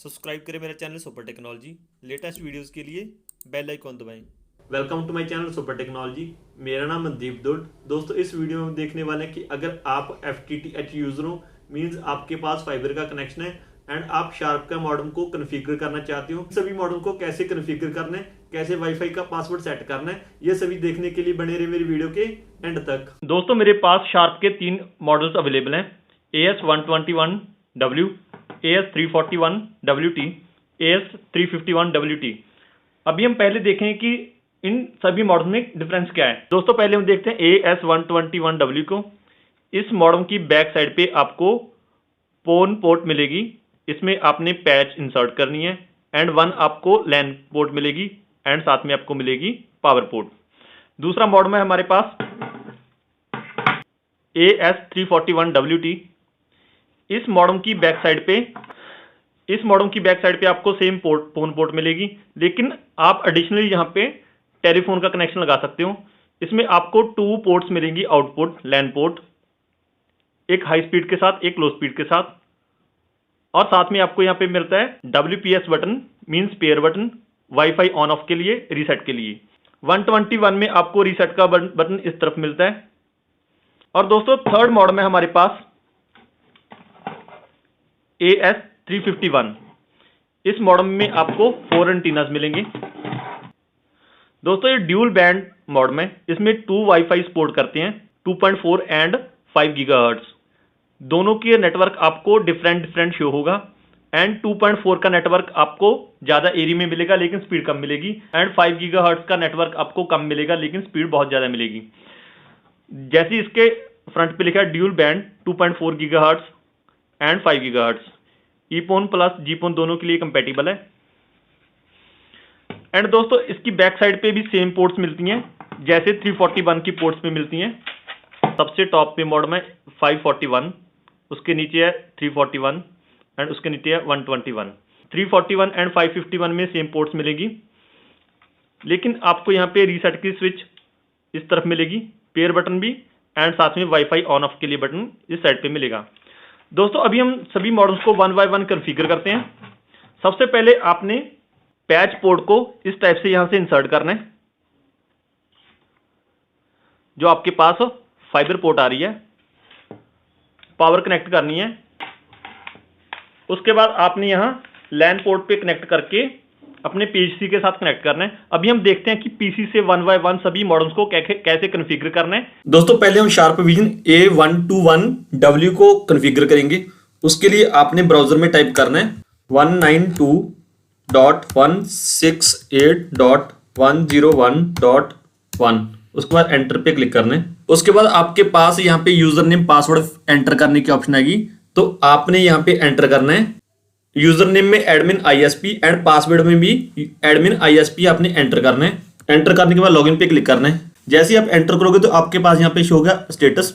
Subscribe करें मेरा channel super technology. Latest videos के लिए बेल आइकॉन दबाएं। Welcome to my channel super technology. मेरा नाम मनदीप दुड। दोस्तों, इस वीडियो में हम देखने वाले हैं कि अगर आप FTTH यूजर हो, मींस आपके पास फाइबर का कनेक्शन है एंड आप शार्प का मॉडेम को कन्फिगर करना चाहते हो, सभी मॉडेम को कैसे कन्फिगर करना है, कैसे वाईफाई का पासवर्ड सेट करना है, ये सभी देखने के लिए बने रहे मेरी वीडियो के एंड तक। दोस्तों, मेरे पास शार्प के 3 मॉडल्स अवेलेबल हैं, AS121W, AS341WT, AS351WT। अभी हम पहले देखें कि इन सभी मॉडल में डिफरेंस क्या है। दोस्तों, पहले हम देखते हैं AS121W को। इस मॉडल की बैक साइड पे आपको पोन पोर्ट मिलेगी, इसमें आपने पैच इंसर्ट करनी है एंड 1 आपको लैन पोर्ट मिलेगी एंड साथ में आपको मिलेगी पावर पोर्ट। दूसरा मॉडल है हमारे पास AS341WT। इस मॉडल की बैक साइड पे आपको सेम पोन पोर्ट मिलेगी, लेकिन आप एडिशनली यहाँ पे टेलीफोन का कनेक्शन लगा सकते हो। इसमें आपको 2 पोर्ट्स मिलेंगी, आउटपुट लैन पोर्ट, एक हाई स्पीड के साथ, एक लो स्पीड के साथ, और साथ में आपको यहाँ पे मिलता है WPS button, means pair button, wifi on off के लिए, रीसेट के लिए। 121 में आपको रीसेट का बटन इस तरफ मिलता है। और दोस्तों, थर्ड मॉडल में हमारे पास AS351। इस मॉडल में आपको 4 एंटीनास मिलेंगे। दोस्तों, ये ड्यूल बैंड मॉडल में, इसमें 2 वाईफाई सपोर्ट करते हैं, 2.4 एंड 5 गीगाहर्ट्ज। दोनों के नेटवर्क आपको डिफरेंट शो होगा एंड 2.4 का नेटवर्क आपको ज्यादा एरिया में मिलेगा लेकिन स्पीड कम मिलेगी, एंड 5 गीगाहर्ट्ज का नेटवर्क आपको कम मिलेगा लेकिन स्पीड बहुत ज्यादा मिलेगी। जैसे इसके फ्रंट पे लिखा है dual band 2.4 gigahertz and 5 gigahertz, EPON plus GPON दोनों के लिए कंपेटिबल है। एंड दोस्तों, इसकी बैक साइड पे भी सेम पोर्ट्स मिलती हैं जैसे 341 की पोर्ट्स पे मिलती हैं। सबसे टॉप पे मॉडल में 541, उसके नीचे है 341 एंड उसके नीचे है 121। 341 एंड 551 में सेम पोर्ट्स मिलेगी, लेकिन आपको यहाँ पे रीसेट की स्विच इस तरफ मिलेगी, पेयर बटन भी, एंड साथ में वाईफाई ऑन ऑफ के लिए बटन इस साइड पे मिलेगा। दोस्तों, अभी हम सभी मॉडल्स को 1 बाय 1 कॉन्फ़िगर करते हैं। सबसे पहले आपने पैच पोर्ट को इस टाइप से यहां से इंसर्ट करना है, जो आपके पास फाइबर पोर्ट आ रही है, पावर कनेक्ट करनी है। उसके बाद आपने यहां लैन पोर्ट पे कनेक्ट करके अपने पीसी के साथ कनेक्ट करना है। अभी हम देखते हैं कि पीसी से 1 बाय 1 सभी मॉडल्स को कैसे कॉन्फ़िगर करना है। दोस्तों, पहले हम शार्प विजन A121W को कॉन्फ़िगर करेंगे। उसके लिए आपने ब्राउजर में टाइप करना है 192.168.101.1। उसके बाद एंटर पे क्लिक करना है। उसके बाद आपके पास यहाँ पे यूजर नेम पासवर्ड एंटर करने की ऑप्शन आएगी, तो आपने यहाँ पे एंटर करना है। यूजर नेम में एडमिन ISP एंड पासवर्ड में भी एडमिन ISP आपने एंटर करना है। एंटर करने के बाद लॉगिन पे क्लिक करना है। जैसे ही आप एंटर करोगे तो आपके पास यहाँ पे शो होगा स्टेटस।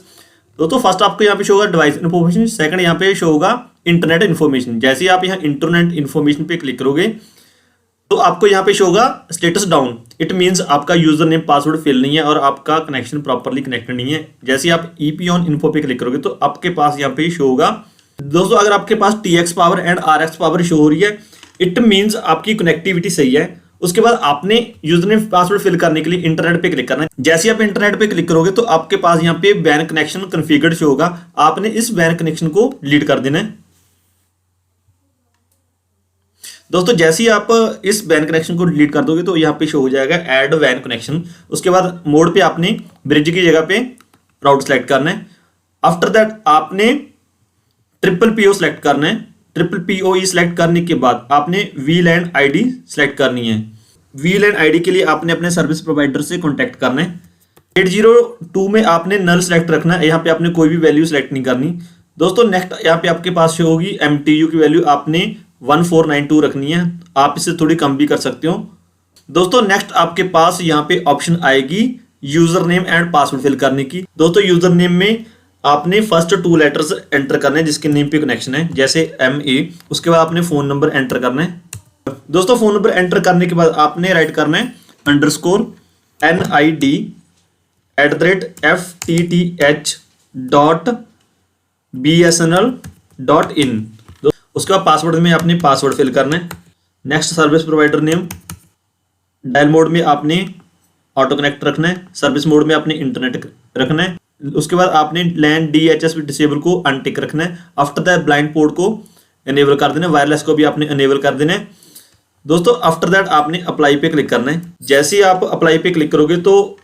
तो फर्स्ट आपको यहाँ पे शो होगा डिवाइस इन्फॉर्मेशन, सेकंड यहाँ पे शो होगा इंटरनेट इन्फॉर्मेशन। जैसे ही आप यहाँ इंटरनेट इन्फॉर्मेशन पे क्लिक करोगे तो आपको यहाँ पे शो होगा स्टेटस डाउन। इट मीन्स आपका यूजर नेम पासवर्ड फिल नहीं है और आपका कनेक्शन प्रॉपरली कनेक्टेड नहीं है। जैसे ही आप EP ऑन इन्फो पे क्लिक करोगे तो आपके पास यहाँ पे शो होगा। दोस्तों, अगर आपके पास TX power and RX power show हो रही है, इट मीन्स आपकी कनेक्टिविटी सही है। उसके बाद आपने यूजर नेम पासवर्ड फिल करने के लिए इंटरनेट पे क्लिक करना है। जैसे आप इंटरनेट पे क्लिक करोगे तो आपके पास यहाँ पे WAN कनेक्शन कॉन्फ़िगर्ड शो होगा। आपने इस WAN कनेक्शन को डिलीट कर देना है। दोस्तों, जैसे ही आप इस WAN कनेक्शन को डिलीट कर दोगे तो यहाँ पे शो हो जाएगा ऐड WAN कनेक्शन। उसके बाद मोड पे आपने ब्रिज की जगह पे राउट सेलेक्ट करना है। आफ्टर दैट आपने PPPoE सेलेक्ट करना है। PPPoE सेलेक्ट करने के बाद आपने VLAN ID सेलेक्ट करनी है। VLAN ID के लिए आपने अपने सर्विस प्रोवाइडर से कॉन्टैक्ट करना है। 802 में आपने नल सेलेक्ट रखना है, यहाँ पे आपने कोई भी वैल्यू सेलेक्ट नहीं करनी। दोस्तों, नेक्स्ट यहाँ पे आपके पास शो होगी MTU की वैल्यू आपने 1492 रखनी है। आप इससे थोड़ी कम भी कर सकते हो। दोस्तों, नेक्स्ट आपके पास यहाँ पे ऑप्शन आएगी user name and password fill करने की। दोस्तों, यूजर नेम में आपने फर्स्ट 2 लेटर्स एंटर करने हैं जिसके नेम पे कनेक्शन है, जैसे MA। उसके बाद आपने फोन नंबर एंटर करना है। दोस्तों, फोन नंबर एंटर करने के बाद आपने राइट करना है _NID@FTTH.BSNL.in। उसके बाद पासवर्ड में आपने पासवर्ड फिल करना है। Next service provider name, dial mode में आपने ऑटो कनेक्ट रखना है, सर्विस मोड में आपने इंटरनेट रखना है। उसके बाद आपने लैन DHCP डिसेबल को अनटिक रखना है। आफ्टर दैट ब्लाइंड पोर्ट को इनेबल कर देना है, वायरलेस को भी आपने इनेबल कर देना है। दोस्तों आफ्टर दैट आपने अप्लाई पे क्लिक करना है। जैसे ही आप अप्लाई पे क्लिक करोगे तो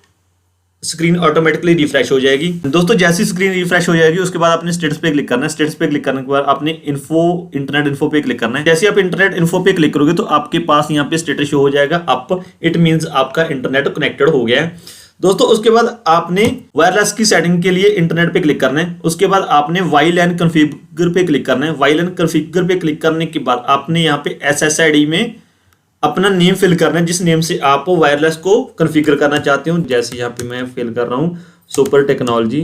स्क्रीन ऑटोमेटिकली रिफ्रेश हो जाएगी। दोस्तों जैसी स्क्रीन रिफ्रेश हो जाएगी उसके बाद आपने स्टेटस पे क्लिक करना है। स्टेटस पे क्लिक करने के बाद आपने इंटरनेट इन्फो पे क्लिक करना है। जैसे आप इंटरनेट इन्फो पे क्लिक करोगे तो आपके पास यहाँ पे स्टेटस शो हो जाएगा अप, इट मींस आपका इंटरनेट कनेक्टेड हो गया है। दोस्तों उसके बाद आपने वायरलेस की सेटिंग के लिए इंटरनेट पे क्लिक करना है। उसके बाद आपने वाईलैन कॉन्फ़िगर पे क्लिक करना है। वाईलैन कॉन्फ़िगर पे क्लिक करने के बाद आपने यहाँ पे SSID में अपना नेम फिल करना है, जिस नेम से आप वायरलेस को कॉन्फ़िगर करना चाहते हो। जैसे यहाँ पे मैं फिल कर रहा हूँ सुपर टेक्नोलॉजी।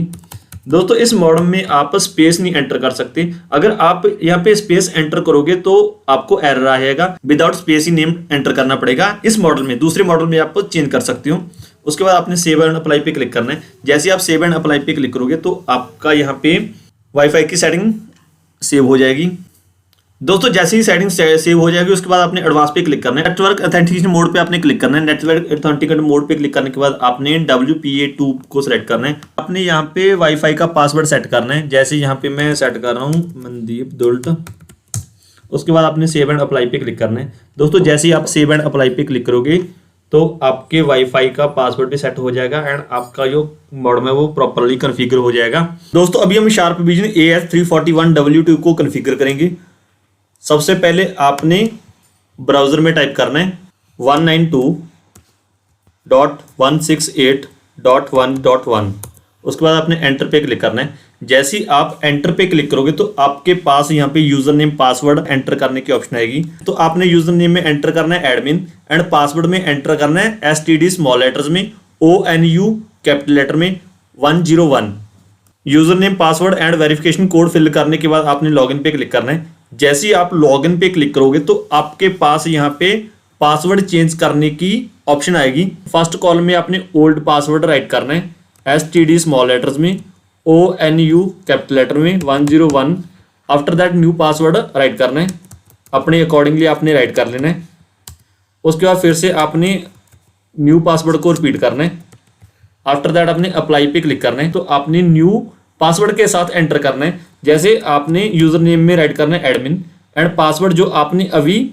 दोस्तों इस मॉडल में आप स्पेस नहीं एंटर कर सकते। अगर आप यहाँ पे स्पेस एंटर करोगे तो आपको एरर आएगा। विदाउट स्पेस ही नेम एंटर करना पड़ेगा। इस मॉडल में, दूसरे मॉडल में आप चेंज कर सकते हो। उसके बाद आपने सेव एंड अप्लाई पे क्लिक करना है। जैसे आप सेव एंड अप्लाई पे क्लिक करोगे तो आपका यहाँ पे वाईफाई की सेटिंग सेव हो जाएगी। दोस्तों जैसे ही सेटिंग सेव हो जाएगी उसके बाद आपने एडवांस पे क्लिक करना है। नेटवर्क ऑथेंटिकेशन मोड पे आपने क्लिक करना है। नेटवर्क ऑथेंटिकेशन मोड पे क्लिक करने के बाद आपने WPA2 को सिलेक्ट करना है। आपने यहाँ पे वाईफाई का पासवर्ड सेट करना है। जैसे यहाँ पे मैं सेट कर रहा हूँ मनदीप दुल्ट। उसके बाद आपने सेव एंड अप्लाई पे क्लिक करना है। दोस्तों जैसे ही आप सेव एंड अप्लाई पे क्लिक करोगे तो आपके वाईफाई का पासवर्ड भी सेट हो जाएगा एंड आपका जो मॉडम है वो प्रॉपरली कॉन्फ़िगर हो जाएगा। दोस्तों अभी हम शार्प विजन AS341W2 को कॉन्फ़िगर करेंगे। सबसे पहले आपने ब्राउजर में टाइप करना है 192.168.1.1। उसके बाद आपने एंटर पे क्लिक करना है। जैसे ही आप एंटर पे क्लिक करोगे तो आपके पास यहाँ पे यूजर नेम पासवर्ड एंटर करने की ऑप्शन आएगी। तो आपने यूजर नेम में एंटर करना है एडमिन एंड पासवर्ड में एंटर करना है STD स्मॉल लेटर्स में, ONU कैपिटल लेटर में 101। User name password and verification code fill करने के बाद आपने लॉगिन पे क्लिक करना है। जैसे ही आप लॉगिन पे क्लिक करोगे तो आपके पास यहाँ पे पासवर्ड चेंज करने की ऑप्शन आएगी। फर्स्ट कॉलम में आपने ओल्ड पासवर्ड राइट करना है STD स्मॉल लेटर्स में, ONU कैपिटल लेटर में 101। After that new password right करना है, अपने अकॉर्डिंगली आपने राइट कर लेना है। उसके बाद फिर से आपने न्यू पासवर्ड को रिपीट करना है। आफ्टर दैट आपने अप्लाई पे क्लिक करना है। तो आपने न्यू पासवर्ड के साथ एंटर करना है। जैसे आपने यूजर नेम में राइट करना है एडमिन एंड पासवर्ड जो आपने अभी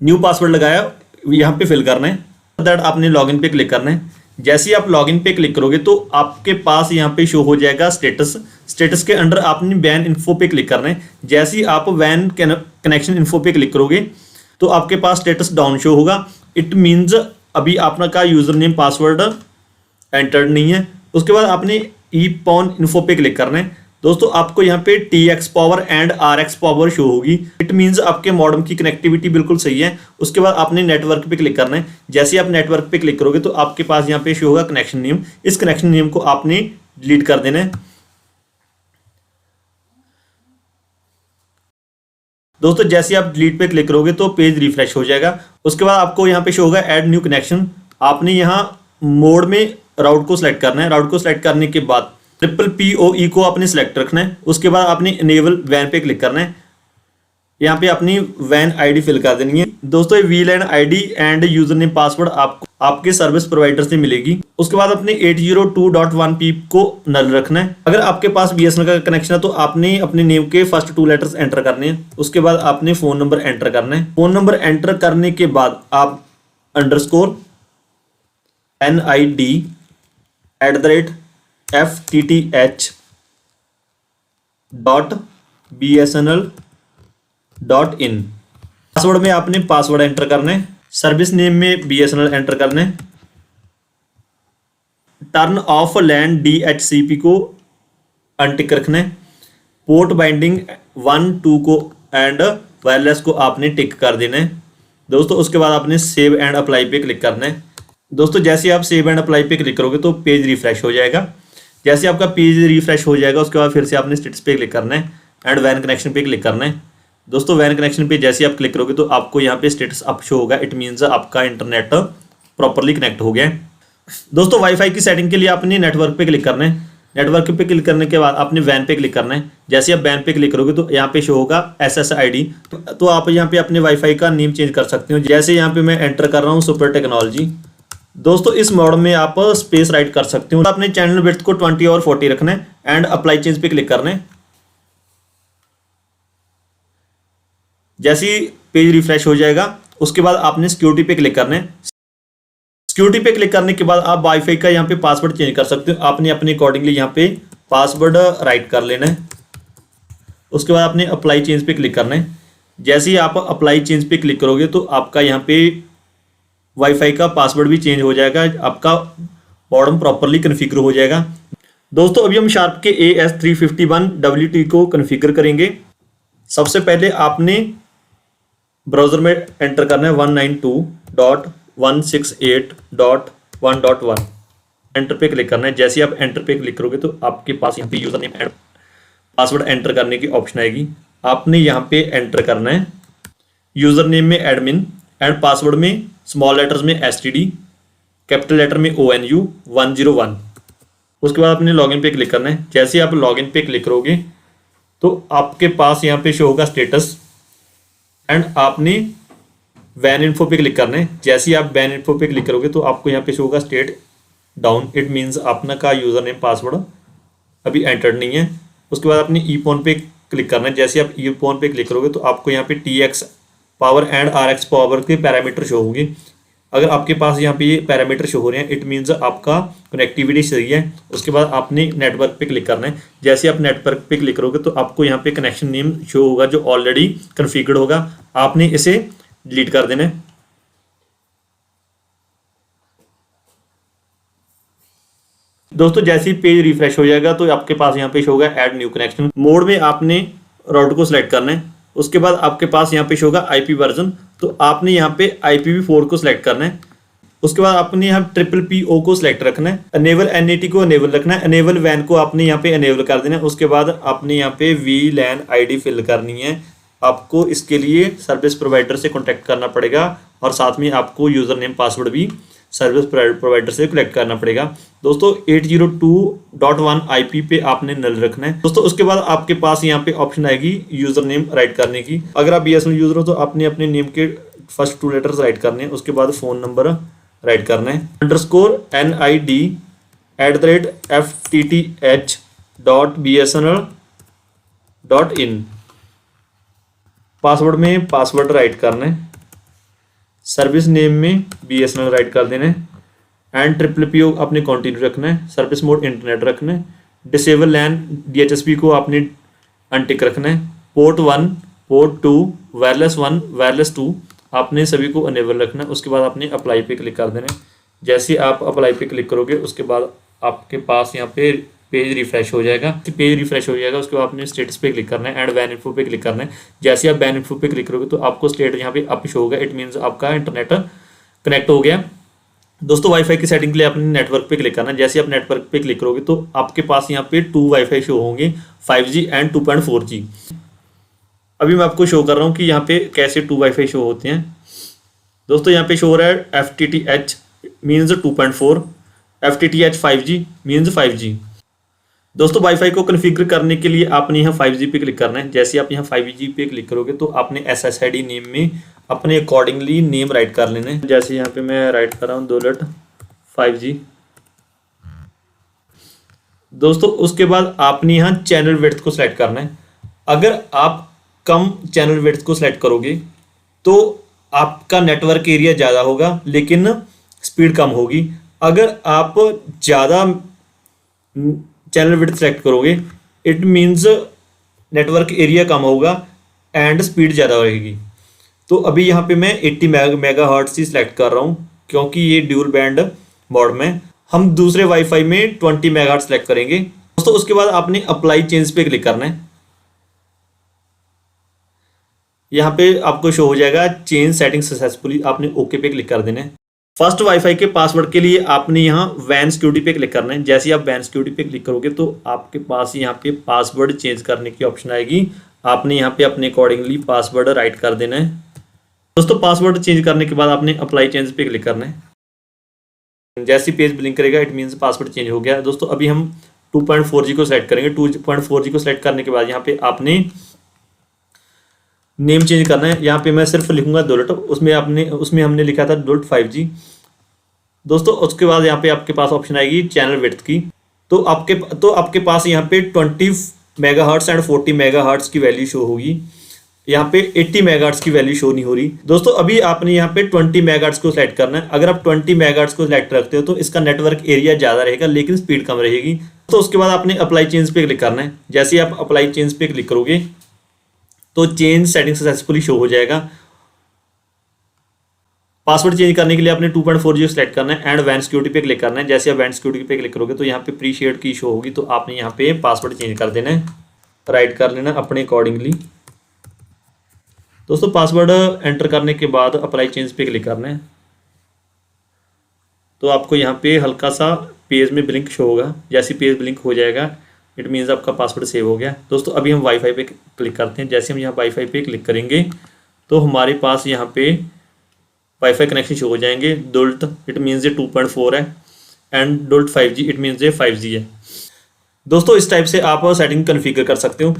न्यू पासवर्ड लगाया यहाँ पे फिल करना है। दैट आपने लॉगिन पे क्लिक करना है। जैसे ही आप लॉगिन पे क्लिक करोगे तो आपके पास यहाँ पे शो हो जाएगा स्टेटस। स्टेटस के अंडर आपने वैन इन्फो पे क्लिक करना है। जैसे ही आप वैन कनेक्शन इन्फो पे क्लिक करोगे तो आपके पास स्टेटस डाउन शो होगा। इट मीन्स अभी आपका यूजर नेम पासवर्ड एंटर्ड नहीं है। उसके बाद आपने EPON इन्फो पे क्लिक करना है। दोस्तों आपको यहाँ पे TX power and RX power show होगी। इट मीन्स आपके मॉडम की कनेक्टिविटी बिल्कुल सही है। उसके बाद आपने नेटवर्क पे क्लिक करना है। जैसे आप नेटवर्क पे क्लिक करोगे तो आपके पास यहाँ पे शो होगा कनेक्शन नेम। इस कनेक्शन नेम को आपने डिलीट कर देना है। दोस्तों जैसे आप डिलीट पे क्लिक करोगे तो पेज रिफ्रेश हो जाएगा। उसके बाद आपको यहाँ पे शो होगा ऐड न्यू कनेक्शन। आपने यहाँ मोड में राउट को सिलेक्ट करना है। राउट को सिलेक्ट करने के बाद PPOE को आपने सिलेक्ट रखना है। उसके बाद आपने इनेबल वैन पे क्लिक करना है। यहाँ पे अपनी वैन आईडी फिल कर देनी है। दोस्तों ये VLAN ID and user name password आपको आपके सर्विस प्रोवाइडर से मिलेगी। उसके बाद अपने 802.1p को नल रखना है। अगर आपके पास BSNL का कनेक्शन है तो आपने अपने नेम के फर्स्ट 2 लेटर्स एंटर करने हैं। उसके बाद आपने फोन नंबर एंटर करना है। फोन नंबर एंटर करने के बाद आप _NID@FTTH.BSNL.in पासवर्ड में आपने पासवर्ड एंटर करना है। सर्विस नेम में BSNL एंटर करना है। टर्न ऑफ लैंड DHCP को अनटिक रखना है। पोर्ट बाइंडिंग 1 2 को एंड वायरलेस को आपने टिक कर देना है। दोस्तों उसके बाद आपने सेव एंड अप्लाई पे क्लिक करना है। दोस्तों जैसे आप सेव एंड अप्लाई पे क्लिक करोगे तो पेज रिफ्रेश हो जाएगा। जैसे आपका पेज रिफ्रेश हो जाएगा उसके बाद फिर से आपने स्टेटस पे क्लिक करना है एंड वैन कनेक्शन पे क्लिक करना है। दोस्तों वैन कनेक्शन पे जैसे आप क्लिक करोगे तो आपको यहाँ पे स्टेटस अप शो होगा। इट मीन्स आपका इंटरनेट प्रॉपरली कनेक्ट हो गया है। दोस्तों वाईफाई की सेटिंग के लिए आपने नेटवर्क पे क्लिक करना है। नेटवर्क पे क्लिक करने के बाद आपने वैन पे क्लिक करना है। जैसे आप वैन पे क्लिक करोगे तो यहाँ पे शो होगा SSID। तो आप यहाँ पे अपने वाईफाई का नेम चेंज कर सकते हो। जैसे यहाँ पे मैं एंटर कर रहा हूँ सुपर टेक्नोलॉजी। दोस्तों इस मोड में आप स्पेस राइट कर सकते हो। अपने चैनल विड्थ को 20 और 40 रखना है एंड अप्लाई चेंज पे क्लिक करना है। जैसे ही पेज रिफ्रेश हो जाएगा उसके बाद आपने सिक्योरिटी पे क्लिक करना है। सिक्योरिटी पे क्लिक करने के बाद आप वाईफाई का यहाँ पे पासवर्ड चेंज कर सकते हो। आपने अपने अकॉर्डिंगली यहाँ पे पासवर्ड राइट कर लेना है। उसके बाद आपने अप्लाई चेंज पे क्लिक करना है। जैसे ही आप अप्लाई चेंज पे क्लिक करोगे तो आपका यहाँ पे वाईफाई का पासवर्ड भी चेंज हो जाएगा, आपका मॉडेम प्रॉपरली कन्फिगर हो जाएगा। दोस्तों अभी हम शार्प के AS351WT को कन्फिगर करेंगे। सबसे पहले आपने ब्राउजर में एंटर करना है 192.168.1.1 एंटर पे क्लिक करना है। जैसे आप एंटर पे क्लिक करोगे तो आपके पास यहाँ पे user name and password enter करने की ऑप्शन आएगी। आपने यहाँ पे एंटर करना है यूजर नेम में एडमिन एंड पासवर्ड में स्मॉल लेटर्स में STD, कैपिटल लेटर में ONU 101। उसके बाद आपने लॉगिन पे क्लिक करना है। जैसे आप लॉगिन पे क्लिक करोगे तो आपके पास यहाँ पे शो होगा स्टेटस एंड आपने वैन इन्फो पे क्लिक करना है। जैसे ही आप वैन इन्फो पे क्लिक करोगे तो आपको यहाँ पे शो होगा स्टेट डाउन। इट मीन्स अपना का यूजर नेम पासवर्ड अभी एंटर्ड नहीं है। उसके बाद आपने ईपोन पे क्लिक करना है। जैसे आप ईपोन पे क्लिक करोगे तो आपको यहाँ पे TX power and RX power के पैरामीटर शो होंगे। अगर आपके पास यहाँ पे ये पैरामीटर शो हो रहे हैं इट मीन्स आपका कनेक्टिविटी सही है। उसके बाद आपने नेटवर्क पे क्लिक करना है। जैसे आप नेटवर्क पे क्लिक करोगे तो आपको यहाँ पे कनेक्शन नेम शो होगा जो ऑलरेडी कन्फिगर्ड होगा। आपने इसे डिलीट कर देना है। दोस्तों जैसे ही पेज रिफ्रेश हो जाएगा तो आपके पास यहाँ पे शो होगा ऐड न्यू कनेक्शन। मोड में आपने राउटर को सिलेक्ट करना है। उसके बाद आपके पास यहाँ पे शो होगा IP वर्जन, तो आपने यहाँ पे IPv4 को सिलेक्ट करना है। उसके बाद आपने यहाँ PPPO को सिलेक्ट रखना है। अनेबल NAT को अनेबल रखना है। अनेबल वैन को आपने यहाँ पे अनेबल कर देना है। उसके बाद आपने यहाँ पे VLAN ID फिल करनी है। आपको इसके लिए सर्विस प्रोवाइडर से कॉन्टैक्ट करना पड़ेगा और साथ में आपको यूजर नेम पासवर्ड भी सर्विस प्रोवाइडर से कलेक्ट करना पड़ेगा। दोस्तों 802.1 IP पे आपने नल रखना है। दोस्तों उसके बाद आपके पास यहाँ पे ऑप्शन आएगी यूजर नेम राइट करने की। अगर आप BSNL यूजर हो तो आपने अपने नेम के फर्स्ट 2 लेटर्स राइट करने हैं। उसके बाद फ़ोन नंबर राइट करना है _NID@FTTH.BSNL.in। पासवर्ड में पासवर्ड राइट करना है। सर्विस नेम में BSNL राइट कर देना है एंड PPPO अपने कंटिन्यू रखना है। सर्विस मोड इंटरनेट रखना है। डिसेबल लैन DHCP को आपने अनटिक रखना है। पोर्ट 1, पोर्ट 2, वायरलेस 1, वायरलेस 2 आपने सभी को अनेबल रखना है। उसके बाद आपने अप्लाई पे क्लिक कर देना है। जैसे आप अप्लाई पे क्लिक करोगे उसके बाद आपके पास यहाँ पे पेज रिफ्रेश हो जाएगा। पेज रिफ्रेश हो जाएगा उसके बाद आपने स्टेटस पे क्लिक करना है एंड वैन इन्फो पे क्लिक करना है। जैसे आप वैन इन्फो पे क्लिक करोगे तो आपको स्टेट यहाँ पे अप शो होगा। इट मीन्स आपका इंटरनेट कनेक्ट हो गया। दोस्तों वाईफाई की सेटिंग के लिए आपने नेटवर्क पे क्लिक करना है। जैसे आप नेटवर्क पे क्लिक करोगे तो आपके पास यहाँ पे 2 वाईफाई शो होंगे, 5G एंड 2.4G। अभी मैं आपको शो कर रहा हूँ कि यहाँ पे कैसे 2 वाईफाई शो होते हैं। दोस्तों यहाँ पे शो हो रहा है FTTH means 2.4, FTTH 5G means 5G। दोस्तों वाईफाई को कॉन्फ़िगर करने के लिए आपने यहाँ 5G पे क्लिक करना है। जैसे आप यहाँ 5G पे क्लिक करोगे तो आपने SSID नेम में अपने अकॉर्डिंगली नेम राइट कर लेना है। जैसे यहाँ पे मैं राइट कर रहा हूँ दौलत 5G। दोस्तों उसके बाद आपने यहाँ चैनल विड्थ को सिलेक्ट करना है। अगर आप कम चैनल विड्थ को सिलेक्ट करोगे तो आपका नेटवर्क एरिया ज़्यादा होगा लेकिन स्पीड कम होगी। अगर आप ज़्यादा चैनल विड्थ सेलेक्ट करोगे इट मीन्स नेटवर्क एरिया कम होगा एंड स्पीड ज़्यादा रहेगी। तो अभी यहाँ पे मैं 80 मेगाहर्ट्ज़ ही सिलेक्ट कर रहा हूँ क्योंकि ये ड्यूल बैंड मोड में। हम दूसरे वाईफाई में 20 मेगाहर्ट्ज़ सेलेक्ट करेंगे। दोस्तों उसके बाद आपने अप्लाई चेंज पे क्लिक करना है। यहाँ पे आपको शो हो जाएगा चेंज सेटिंग सक्सेसफुली। आपने ओके पे क्लिक कर देना है। फर्स्ट वाईफाई के पासवर्ड के लिए आपने यहाँ वैन सिक्योरिटी पे क्लिक करना है। जैसे आप वैन सिक्योरिटी पे क्लिक करोगे तो आपके पास यहाँ पे पासवर्ड चेंज करने की ऑप्शन आएगी। आपने यहाँ पे अपने अकॉर्डिंगली पासवर्ड राइट कर देना है। दोस्तों पासवर्ड चेंज करने के बाद आपने अप्लाई चेंज पे क्लिक करना है। जैसे पेज ब्लिंक करेगा इट मीन्स पासवर्ड चेंज हो गया। दोस्तों अभी हम 2.4G को सिलेक्ट करेंगे। 2.4G को सिलेक्ट करने के बाद यहाँ पे आपने नेम चेंज करना है। यहाँ पे मैं सिर्फ लिखूंगा डोलट, उसमें हमने लिखा था डोलट 5G दोस्तों। उसके बाद यहाँ पे आपके पास ऑप्शन आएगी चैनल विड्थ की। तो आपके पास यहाँ पे 20 मेगाहर्ट्ज एंड 40 मेगाहर्ट्ज की वैल्यू शो होगी। यहाँ पे 80 मेगाहर्ट्ज की वैल्यू शो नहीं हो रही दोस्तों। अभी आपने यहाँ पे 20 मेगाहर्ट्ज को सिलेक्ट करना है। अगर आप 20 मेगाहर्ट्ज को सिलेक्ट रखते हो तो इसका नेटवर्क एरिया ज़्यादा रहेगा लेकिन स्पीड कम रहेगी। तो उसके बाद आपने अप्लाई चेंज पे क्लिक करना है। जैसे ही आप अप्लाई चेंज पे क्लिक करोगे तो चेंज सेटिंग सक्सेसफुली शो हो जाएगा। पासवर्ड चेंज करने के लिए आपने 2.4G सेलेक्ट करना है एंड वैन सिक्योरिटी पे क्लिक करना है। जैसे आप वैन सिक्योरिटी पे क्लिक करोगे तो यहाँ पे प्री शेयर्ड की शो होगी। तो आपने यहाँ पे पासवर्ड चेंज कर देना है, राइट कर लेना अपने अकॉर्डिंगली दोस्तों। पासवर्ड एंटर करने के बाद अप्लाई चेंज पे क्लिक करना है। तो आपको यहाँ पे हल्का सा पेज में ब्लिंक शो होगा। जैसे पेज ब्लिंक हो जाएगा इट मीन्स आपका पासवर्ड सेव हो गया दोस्तों। अभी हम वाईफाई पे क्लिक करते हैं। जैसे हम यहाँ वाईफाई पे क्लिक करेंगे तो हमारे पास यहाँ पे वाईफाई कनेक्शन शो हो जाएंगे। डोल्ट इट मीन्स ये 2.4 है एंड डोल्ट 5G इट मीन्स ये 5G है दोस्तों। इस टाइप से आप सेटिंग कन्फिगर कर सकते हो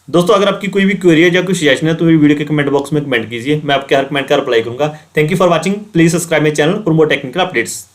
दोस्तों। अगर आपकी कोई भी क्वेरी है या कोई सजेशन है तो मेरी वीडियो के कमेंट बॉक्स में कमेंट कीजिए, मैं आपके हर कमेंट का रिप्लाई करूंगा। Thank you for watching, please subscribe my channel for more technical updates.